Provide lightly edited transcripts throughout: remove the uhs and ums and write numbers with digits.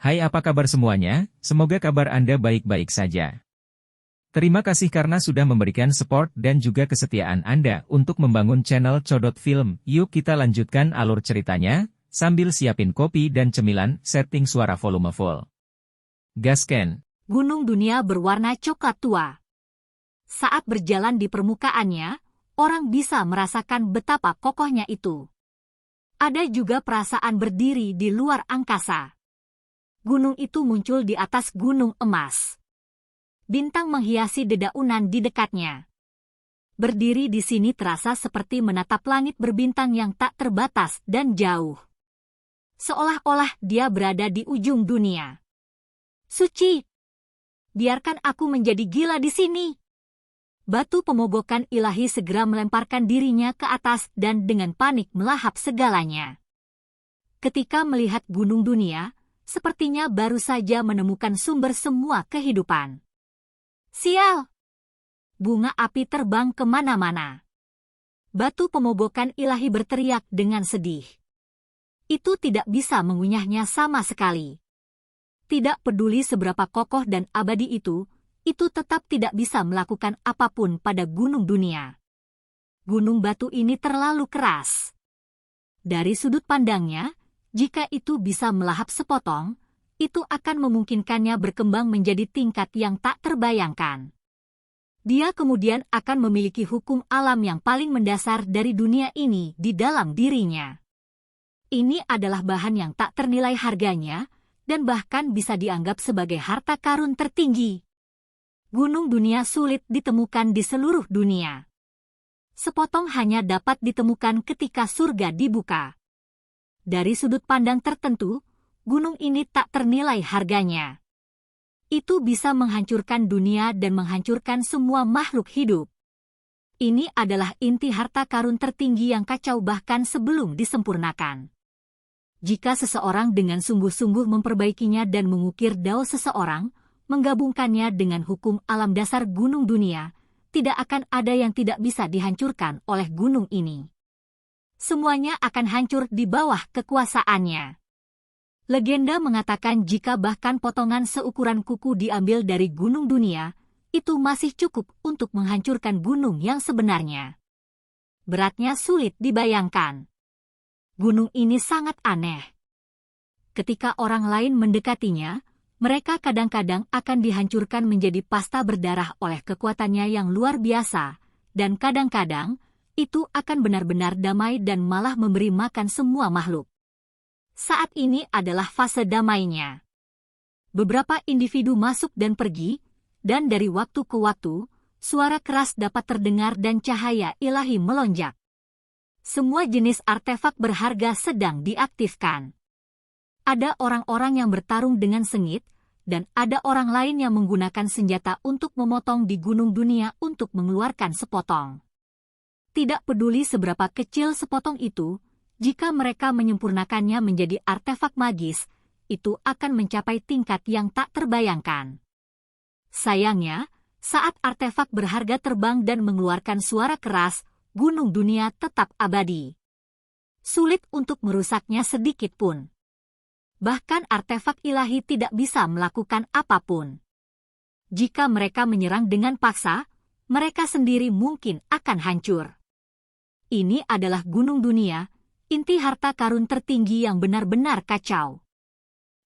Hai, apa kabar semuanya? Semoga kabar Anda baik-baik saja. Terima kasih karena sudah memberikan support dan juga kesetiaan Anda untuk membangun channel Codot Film. Yuk kita lanjutkan alur ceritanya, sambil siapin kopi dan cemilan, setting suara volume full. Gasken. Gunung dunia berwarna coklat tua. Saat berjalan di permukaannya, orang bisa merasakan betapa kokohnya itu. Ada juga perasaan berdiri di luar angkasa. Gunung itu muncul di atas gunung emas. Bintang menghiasi dedaunan di dekatnya. Berdiri di sini terasa seperti menatap langit berbintang yang tak terbatas dan jauh. Seolah-olah dia berada di ujung dunia. Suci! Biarkan aku menjadi gila di sini. Batu pemogokan ilahi segera melemparkan dirinya ke atas dan dengan panik melahap segalanya. Ketika melihat gunung dunia, sepertinya baru saja menemukan sumber semua kehidupan. Sial! Bunga api terbang kemana-mana. Batu pemogokan ilahi berteriak dengan sedih. Itu tidak bisa mengunyahnya sama sekali. Tidak peduli seberapa kokoh dan abadi itu tetap tidak bisa melakukan apapun pada gunung dunia. Gunung batu ini terlalu keras. Dari sudut pandangnya, jika itu bisa melahap sepotong, itu akan memungkinkannya berkembang menjadi tingkat yang tak terbayangkan. Dia kemudian akan memiliki hukum alam yang paling mendasar dari dunia ini di dalam dirinya. Ini adalah bahan yang tak ternilai harganya, dan bahkan bisa dianggap sebagai harta karun tertinggi. Gunung dunia sulit ditemukan di seluruh dunia. Sepotong hanya dapat ditemukan ketika surga dibuka. Dari sudut pandang tertentu, gunung ini tak ternilai harganya. Itu bisa menghancurkan dunia dan menghancurkan semua makhluk hidup. Ini adalah inti harta karun tertinggi yang kacau bahkan sebelum disempurnakan. Jika seseorang dengan sungguh-sungguh memperbaikinya dan mengukir dao seseorang, menggabungkannya dengan hukum alam dasar gunung dunia, tidak akan ada yang tidak bisa dihancurkan oleh gunung ini. Semuanya akan hancur di bawah kekuasaannya. Legenda mengatakan jika bahkan potongan seukuran kuku diambil dari gunung dunia, itu masih cukup untuk menghancurkan gunung yang sebenarnya. Beratnya sulit dibayangkan. Gunung ini sangat aneh. Ketika orang lain mendekatinya, mereka kadang-kadang akan dihancurkan menjadi pasta berdarah oleh kekuatannya yang luar biasa, dan kadang-kadang, itu akan benar-benar damai dan malah memberi makan semua makhluk. Saat ini adalah fase damainya. Beberapa individu masuk dan pergi, dan dari waktu ke waktu, suara keras dapat terdengar dan cahaya ilahi melonjak. Semua jenis artefak berharga sedang diaktifkan. Ada orang-orang yang bertarung dengan sengit, dan ada orang lain yang menggunakan senjata untuk memotong di gunung dunia untuk mengeluarkan sepotong. Tidak peduli seberapa kecil sepotong itu, jika mereka menyempurnakannya menjadi artefak magis, itu akan mencapai tingkat yang tak terbayangkan. Sayangnya, saat artefak berharga terbang dan mengeluarkan suara keras, gunung dunia tetap abadi. Sulit untuk merusaknya sedikit pun. Bahkan artefak ilahi tidak bisa melakukan apapun. Jika mereka menyerang dengan paksa, mereka sendiri mungkin akan hancur. Ini adalah gunung dunia, inti harta karun tertinggi yang benar-benar kacau.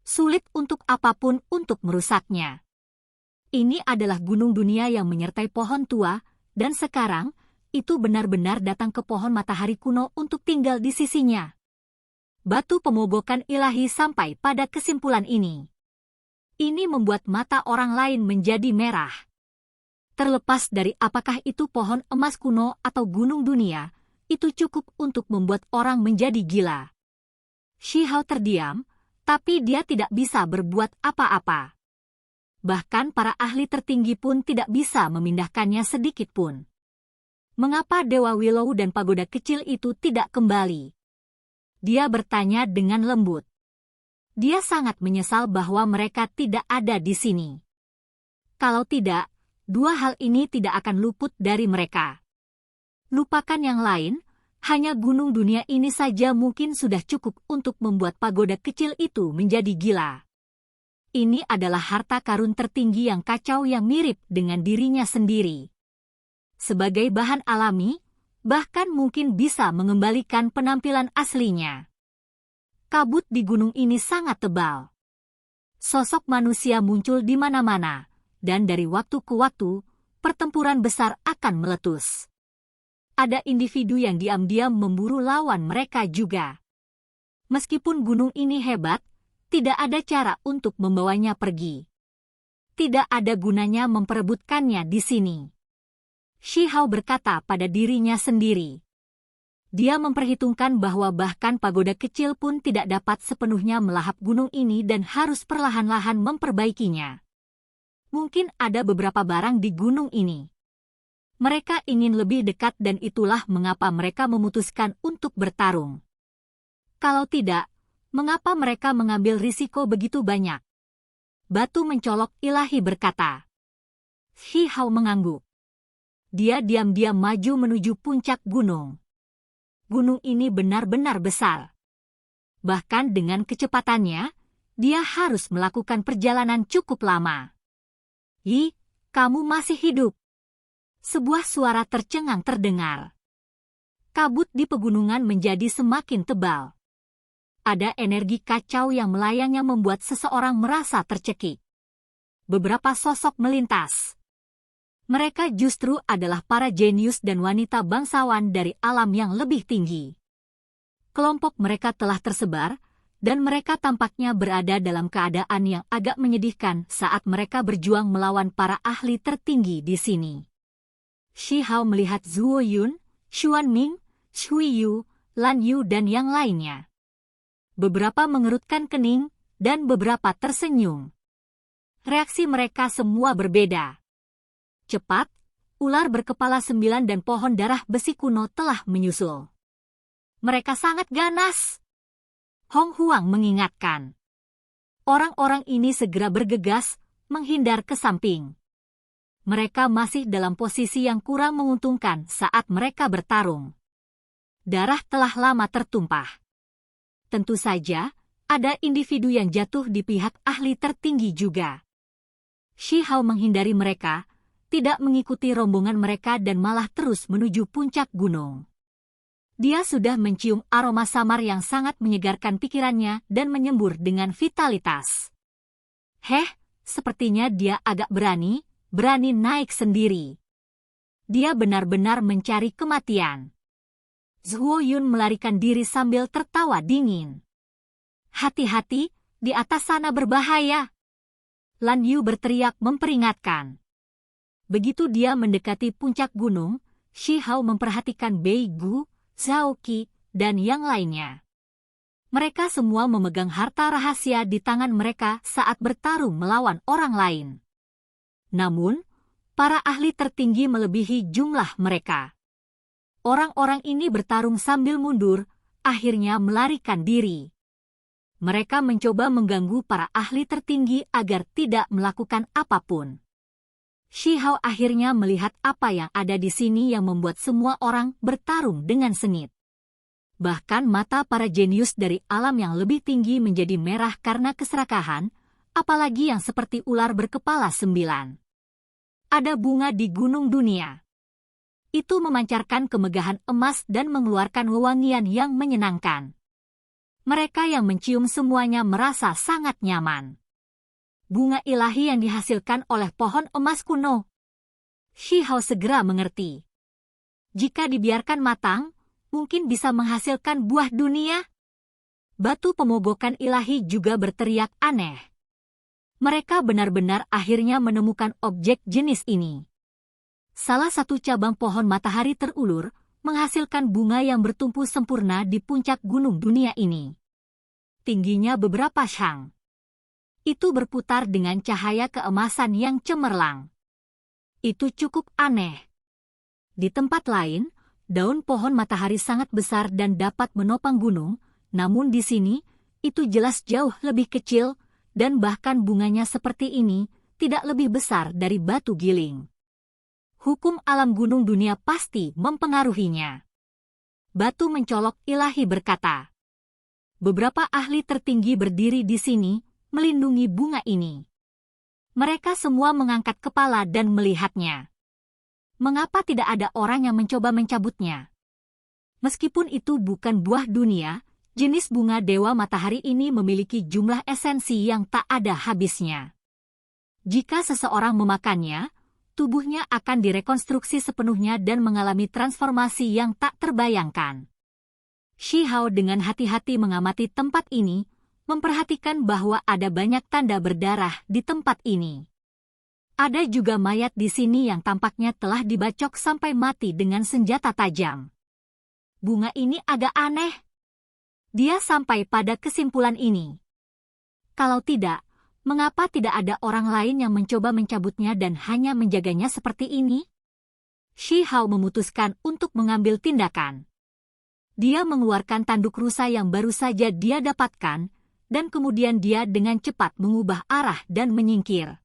Sulit untuk apapun untuk merusaknya. Ini adalah gunung dunia yang menyertai pohon tua, dan sekarang, itu benar-benar datang ke pohon matahari kuno untuk tinggal di sisinya. Batu pemogokan ilahi sampai pada kesimpulan ini. Ini membuat mata orang lain menjadi merah. Terlepas dari apakah itu pohon emas kuno atau gunung dunia, itu cukup untuk membuat orang menjadi gila. Shi Hao terdiam, tapi dia tidak bisa berbuat apa-apa. Bahkan para ahli tertinggi pun tidak bisa memindahkannya sedikit pun. Mengapa Dewa Willow dan pagoda kecil itu tidak kembali? Dia bertanya dengan lembut. Dia sangat menyesal bahwa mereka tidak ada di sini. Kalau tidak, dua hal ini tidak akan luput dari mereka. Lupakan yang lain, hanya gunung dunia ini saja mungkin sudah cukup untuk membuat pagoda kecil itu menjadi gila. Ini adalah harta karun tertinggi yang kacau yang mirip dengan dirinya sendiri. Sebagai bahan alami, bahkan mungkin bisa mengembalikan penampilan aslinya. Kabut di gunung ini sangat tebal. Sosok manusia muncul di mana-mana, dan dari waktu ke waktu, pertempuran besar akan meletus. Ada individu yang diam-diam memburu lawan mereka juga. Meskipun gunung ini hebat, tidak ada cara untuk membawanya pergi. Tidak ada gunanya memperebutkannya di sini. Shi Hao berkata pada dirinya sendiri. Dia memperhitungkan bahwa bahkan pagoda kecil pun tidak dapat sepenuhnya melahap gunung ini dan harus perlahan-lahan memperbaikinya. Mungkin ada beberapa barang di gunung ini. Mereka ingin lebih dekat dan itulah mengapa mereka memutuskan untuk bertarung. Kalau tidak, mengapa mereka mengambil risiko begitu banyak? Batu mencolok ilahi berkata. Shi Hao mengangguk. Dia diam-diam maju menuju puncak gunung. Gunung ini benar-benar besar. Bahkan dengan kecepatannya, dia harus melakukan perjalanan cukup lama. "Yi, kamu masih hidup." Sebuah suara tercengang terdengar. Kabut di pegunungan menjadi semakin tebal. Ada energi kacau yang melayang yang membuat seseorang merasa tercekik. Beberapa sosok melintas. Mereka justru adalah para jenius dan wanita bangsawan dari alam yang lebih tinggi. Kelompok mereka telah tersebar, dan mereka tampaknya berada dalam keadaan yang agak menyedihkan saat mereka berjuang melawan para ahli tertinggi di sini. Shi Hao melihat Zhuo Yun, Xuan Ming, Shui Yu, Lan Yu dan yang lainnya. Beberapa mengerutkan kening, dan beberapa tersenyum. Reaksi mereka semua berbeda. Cepat, ular berkepala 9 dan pohon darah besi kuno telah menyusul. Mereka sangat ganas. Hong Huang mengingatkan. Orang-orang ini segera bergegas, menghindar ke samping. Mereka masih dalam posisi yang kurang menguntungkan saat mereka bertarung. Darah telah lama tertumpah. Tentu saja, ada individu yang jatuh di pihak ahli tertinggi juga. Shi Hao menghindari mereka, tidak mengikuti rombongan mereka dan malah terus menuju puncak gunung. Dia sudah mencium aroma samar yang sangat menyegarkan pikirannya dan menyembur dengan vitalitas. Sepertinya dia agak berani naik sendiri. Dia benar-benar mencari kematian. Zhuo Yun melarikan diri sambil tertawa dingin. "Hati-hati, di atas sana berbahaya." Lan Yu berteriak memperingatkan. Begitu dia mendekati puncak gunung, Shi Hao memperhatikan Bei Gu, Zhao Qi, dan yang lainnya. Mereka semua memegang harta rahasia di tangan mereka saat bertarung melawan orang lain. Namun, para ahli tertinggi melebihi jumlah mereka. Orang-orang ini bertarung sambil mundur, akhirnya melarikan diri. Mereka mencoba mengganggu para ahli tertinggi agar tidak melakukan apapun. Shi Hao akhirnya melihat apa yang ada di sini yang membuat semua orang bertarung dengan sengit. Bahkan mata para jenius dari alam yang lebih tinggi menjadi merah karena keserakahan, apalagi yang seperti ular berkepala 9. Ada bunga di gunung dunia. Itu memancarkan kemegahan emas dan mengeluarkan wewangian yang menyenangkan. Mereka yang mencium semuanya merasa sangat nyaman. Bunga ilahi yang dihasilkan oleh pohon emas kuno. Shi Hao segera mengerti. Jika dibiarkan matang, mungkin bisa menghasilkan buah dunia. Batu pemogokan ilahi juga berteriak aneh. Mereka benar-benar akhirnya menemukan objek jenis ini. Salah satu cabang pohon matahari terulur, menghasilkan bunga yang bertumpu sempurna di puncak gunung dunia ini. Tingginya beberapa shang. Itu berputar dengan cahaya keemasan yang cemerlang. Itu cukup aneh. Di tempat lain, daun pohon matahari sangat besar dan dapat menopang gunung, namun di sini, itu jelas jauh lebih kecil, dan bahkan bunganya seperti ini, tidak lebih besar dari batu giling. Hukum alam gunung dunia pasti mempengaruhinya. Batu mencolok ilahi berkata. Beberapa ahli tertinggi berdiri di sini, melindungi bunga ini. Mereka semua mengangkat kepala dan melihatnya. Mengapa tidak ada orang yang mencoba mencabutnya? Meskipun itu bukan buah dunia, jenis bunga dewa matahari ini memiliki jumlah esensi yang tak ada habisnya. Jika seseorang memakannya, tubuhnya akan direkonstruksi sepenuhnya dan mengalami transformasi yang tak terbayangkan. Shi Hao dengan hati-hati mengamati tempat ini, memperhatikan bahwa ada banyak tanda berdarah di tempat ini. Ada juga mayat di sini yang tampaknya telah dibacok sampai mati dengan senjata tajam. Bunga ini agak aneh. Dia sampai pada kesimpulan ini. Kalau tidak, mengapa tidak ada orang lain yang mencoba mencabutnya dan hanya menjaganya seperti ini? Shi Hao memutuskan untuk mengambil tindakan. Dia mengeluarkan tanduk rusa yang baru saja dia dapatkan, dan kemudian dia dengan cepat mengubah arah dan menyingkir.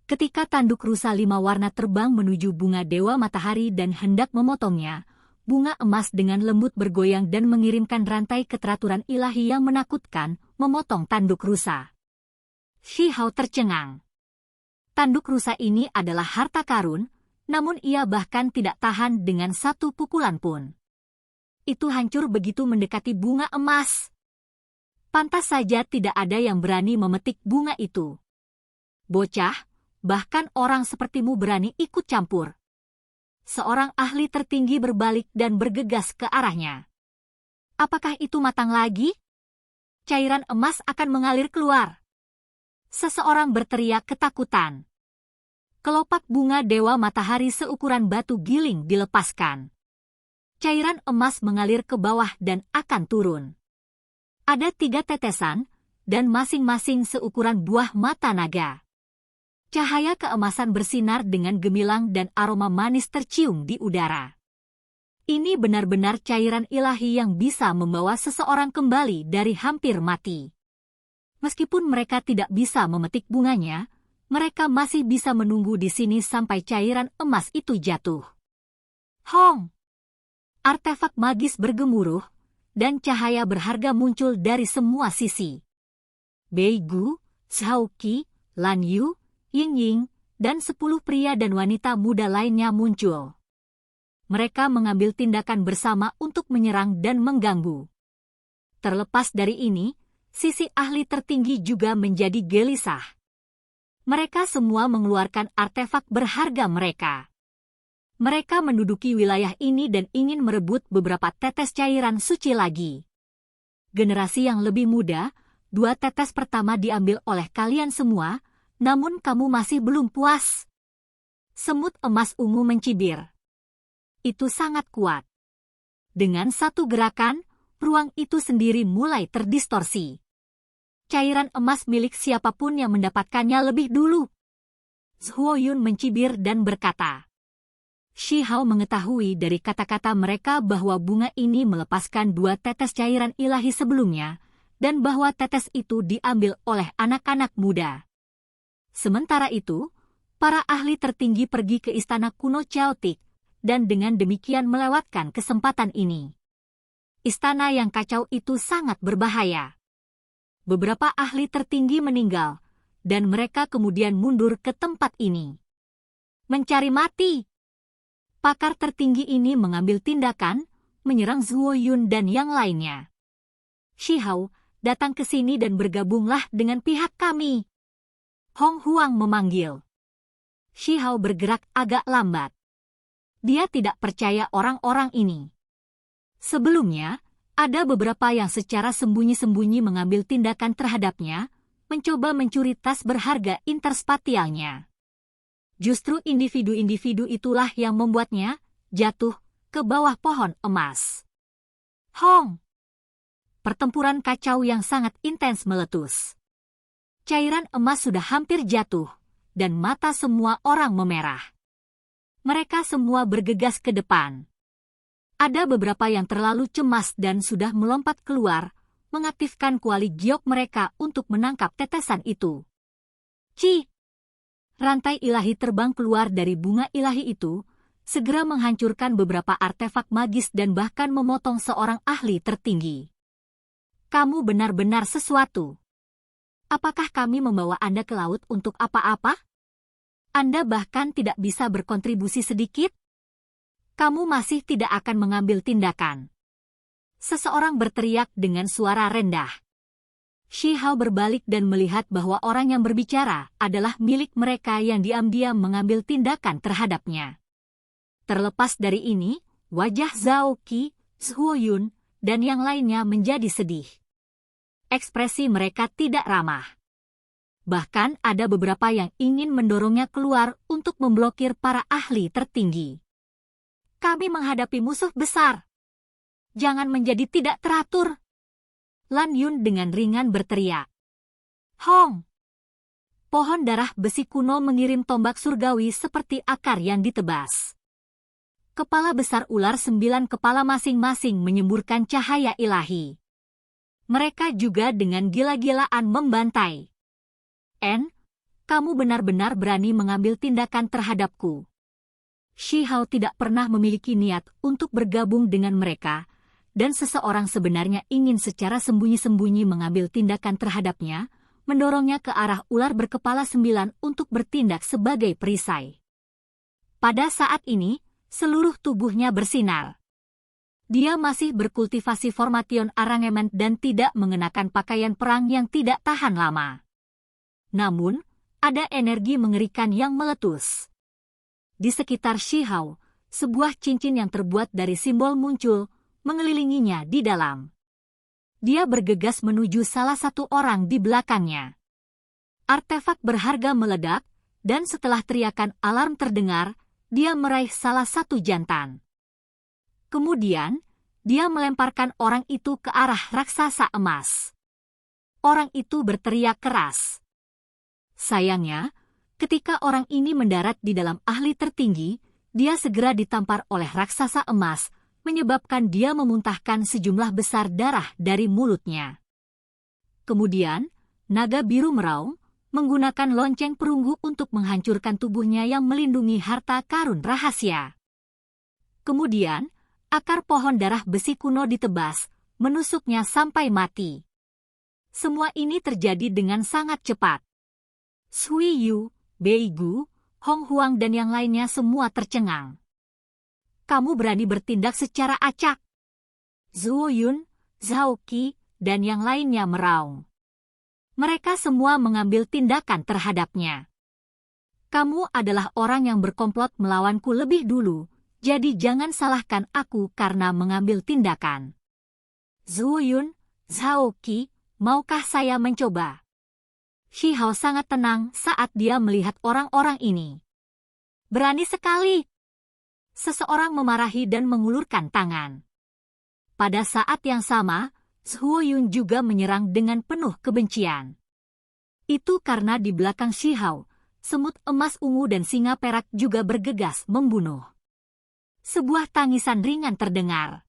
Ketika tanduk rusa 5 warna terbang menuju bunga dewa matahari dan hendak memotongnya, bunga emas dengan lembut bergoyang dan mengirimkan rantai keteraturan ilahi yang menakutkan, memotong tanduk rusa. Shi Hao tercengang. Tanduk rusa ini adalah harta karun, namun ia bahkan tidak tahan dengan satu pukulan pun. Itu hancur begitu mendekati bunga emas. Pantas saja tidak ada yang berani memetik bunga itu. Bocah, bahkan orang sepertimu berani ikut campur. Seorang ahli tertinggi berbalik dan bergegas ke arahnya. Apakah itu matang lagi? Cairan emas akan mengalir keluar. Seseorang berteriak ketakutan. Kelopak bunga dewa matahari seukuran batu giling dilepaskan. Cairan emas mengalir ke bawah dan akan turun. Ada 3 tetesan, dan masing-masing seukuran buah mata naga. Cahaya keemasan bersinar dengan gemilang dan aroma manis tercium di udara. Ini benar-benar cairan ilahi yang bisa membawa seseorang kembali dari hampir mati. Meskipun mereka tidak bisa memetik bunganya, mereka masih bisa menunggu di sini sampai cairan emas itu jatuh. Hong! Artefak magis bergemuruh, dan cahaya berharga muncul dari semua sisi. Bei Gu, Xiao Qi, Lan Yu, Ying Ying, dan 10 pria dan wanita muda lainnya muncul. Mereka mengambil tindakan bersama untuk menyerang dan mengganggu. Terlepas dari ini, sisi ahli tertinggi juga menjadi gelisah. Mereka semua mengeluarkan artefak berharga mereka. Mereka menduduki wilayah ini dan ingin merebut beberapa tetes cairan suci lagi. Generasi yang lebih muda, 2 tetes pertama diambil oleh kalian semua, namun kamu masih belum puas. Semut emas ungu mencibir. Itu sangat kuat. Dengan satu gerakan, ruang itu sendiri mulai terdistorsi. Cairan emas milik siapapun yang mendapatkannya lebih dulu. Zhuo Yun mencibir dan berkata. Shi Hao mengetahui dari kata-kata mereka bahwa bunga ini melepaskan 2 tetes cairan ilahi sebelumnya, dan bahwa tetes itu diambil oleh anak-anak muda. Sementara itu, para ahli tertinggi pergi ke istana kuno Chaotic, dan dengan demikian melewatkan kesempatan ini. Istana yang kacau itu sangat berbahaya. Beberapa ahli tertinggi meninggal, dan mereka kemudian mundur ke tempat ini. Mencari mati! Pakar tertinggi ini mengambil tindakan, menyerang Zhuo Yun dan yang lainnya. Shi Hao, datang ke sini dan bergabunglah dengan pihak kami. Hong Huang memanggil. Shi Hao bergerak agak lambat. Dia tidak percaya orang-orang ini. Sebelumnya, ada beberapa yang secara sembunyi-sembunyi mengambil tindakan terhadapnya, mencoba mencuri tas berharga interspatialnya. Justru individu-individu itulah yang membuatnya jatuh ke bawah pohon emas. Hong! Pertempuran kacau yang sangat intens meletus. Cairan emas sudah hampir jatuh, dan mata semua orang memerah. Mereka semua bergegas ke depan. Ada beberapa yang terlalu cemas dan sudah melompat keluar, mengaktifkan kuali giok mereka untuk menangkap tetesan itu. Ci! Rantai ilahi terbang keluar dari bunga ilahi itu, segera menghancurkan beberapa artefak magis dan bahkan memotong seorang ahli tertinggi. Kamu benar-benar sesuatu. Apakah kami membawa Anda ke laut untuk apa-apa? Anda bahkan tidak bisa berkontribusi sedikit? Kamu masih tidak akan mengambil tindakan. Seseorang berteriak dengan suara rendah. Shi Hao berbalik dan melihat bahwa orang yang berbicara adalah milik mereka yang diam-diam mengambil tindakan terhadapnya. Terlepas dari ini, wajah Zhao Qi, Zhuo Yun, dan yang lainnya menjadi sedih. Ekspresi mereka tidak ramah. Bahkan ada beberapa yang ingin mendorongnya keluar untuk memblokir para ahli tertinggi. Kami menghadapi musuh besar. Jangan menjadi tidak teratur. Lan Yun dengan ringan berteriak. Hong! Pohon darah besi kuno mengirim tombak surgawi seperti akar yang ditebas. Kepala besar ular 9 kepala masing-masing menyemburkan cahaya ilahi. Mereka juga dengan gila-gilaan membantai. Kamu benar-benar berani mengambil tindakan terhadapku. Shi Hao tidak pernah memiliki niat untuk bergabung dengan mereka, dan seseorang sebenarnya ingin secara sembunyi-sembunyi mengambil tindakan terhadapnya, mendorongnya ke arah ular berkepala 9 untuk bertindak sebagai perisai. Pada saat ini, seluruh tubuhnya bersinar. Dia masih berkultivasi formation arrangement dan tidak mengenakan pakaian perang yang tidak tahan lama. Namun, ada energi mengerikan yang meletus. Di sekitar Shi Hao, sebuah cincin yang terbuat dari simbol muncul, mengelilinginya di dalam. Dia bergegas menuju salah satu orang di belakangnya. Artefak berharga meledak, dan setelah teriakan alarm terdengar, dia meraih salah satu jantan. Kemudian, dia melemparkan orang itu ke arah raksasa emas. Orang itu berteriak keras. Sayangnya, ketika orang ini mendarat di dalam ahli tertinggi, dia segera ditampar oleh raksasa emas, menyebabkan dia memuntahkan sejumlah besar darah dari mulutnya. Kemudian, naga biru meraung, menggunakan lonceng perunggu untuk menghancurkan tubuhnya yang melindungi harta karun rahasia. Kemudian, akar pohon darah besi kuno ditebas, menusuknya sampai mati. Semua ini terjadi dengan sangat cepat. Sui Yu, Bei Gu, Hong Huang dan yang lainnya semua tercengang. Kamu berani bertindak secara acak. Zhuo Yun, Zhao Qi, dan yang lainnya meraung. Mereka semua mengambil tindakan terhadapnya. Kamu adalah orang yang berkomplot melawanku lebih dulu, jadi jangan salahkan aku karena mengambil tindakan. Zhuo Yun, Zhao Qi, maukah saya mencoba? Shi Hao sangat tenang saat dia melihat orang-orang ini. Berani sekali. Seseorang memarahi dan mengulurkan tangan. Pada saat yang sama, Zhuo Yun juga menyerang dengan penuh kebencian. Itu karena di belakang Shi Hao, semut emas ungu dan singa perak juga bergegas membunuh. Sebuah tangisan ringan terdengar.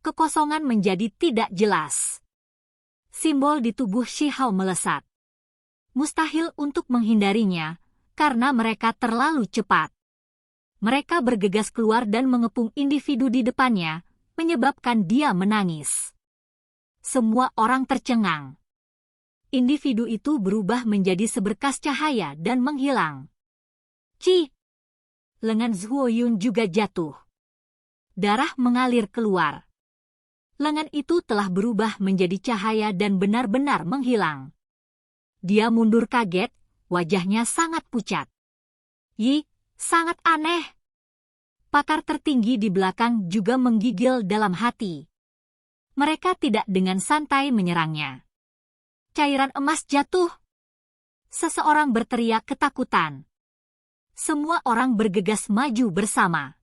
Kekosongan menjadi tidak jelas. Simbol di tubuh Shi Hao melesat. Mustahil untuk menghindarinya, karena mereka terlalu cepat. Mereka bergegas keluar dan mengepung individu di depannya, menyebabkan dia menangis. Semua orang tercengang. Individu itu berubah menjadi seberkas cahaya dan menghilang. Ci! Lengan Zhuo Yun juga jatuh. Darah mengalir keluar. Lengan itu telah berubah menjadi cahaya dan benar-benar menghilang. Dia mundur kaget, wajahnya sangat pucat. Yi, sangat aneh. Pakar tertinggi di belakang juga menggigil dalam hati. Mereka tidak dengan santai menyerangnya. Cairan emas jatuh. Seseorang berteriak ketakutan. Semua orang bergegas maju bersama.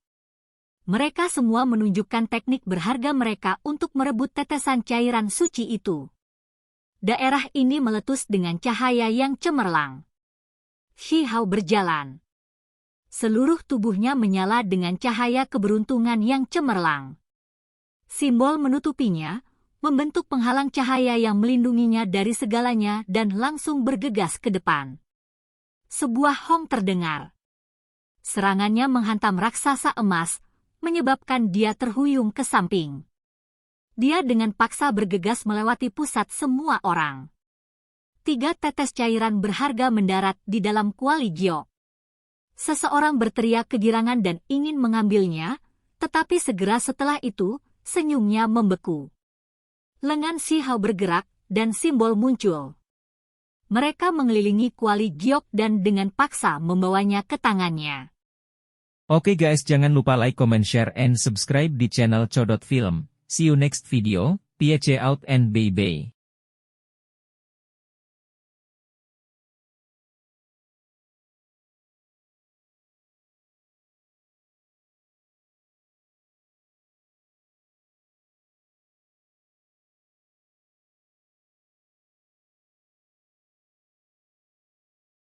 Mereka semua menunjukkan teknik berharga mereka untuk merebut tetesan cairan suci itu. Daerah ini meletus dengan cahaya yang cemerlang. Shi Hao berjalan. Seluruh tubuhnya menyala dengan cahaya keberuntungan yang cemerlang. Simbol menutupinya, membentuk penghalang cahaya yang melindunginya dari segalanya dan langsung bergegas ke depan. Sebuah hong terdengar. Serangannya menghantam raksasa emas, menyebabkan dia terhuyung ke samping. Dia dengan paksa bergegas melewati pusat semua orang. 3 tetes cairan berharga mendarat di dalam kuali giok. Seseorang berteriak kegirangan dan ingin mengambilnya, tetapi segera setelah itu, senyumnya membeku. Lengan Si Hao bergerak, dan simbol muncul. Mereka mengelilingi kuali giok dan dengan paksa membawanya ke tangannya. Oke guys, jangan lupa like, comment, share, and subscribe di channel Codot Film. See you next video, PAC out and bye-bye.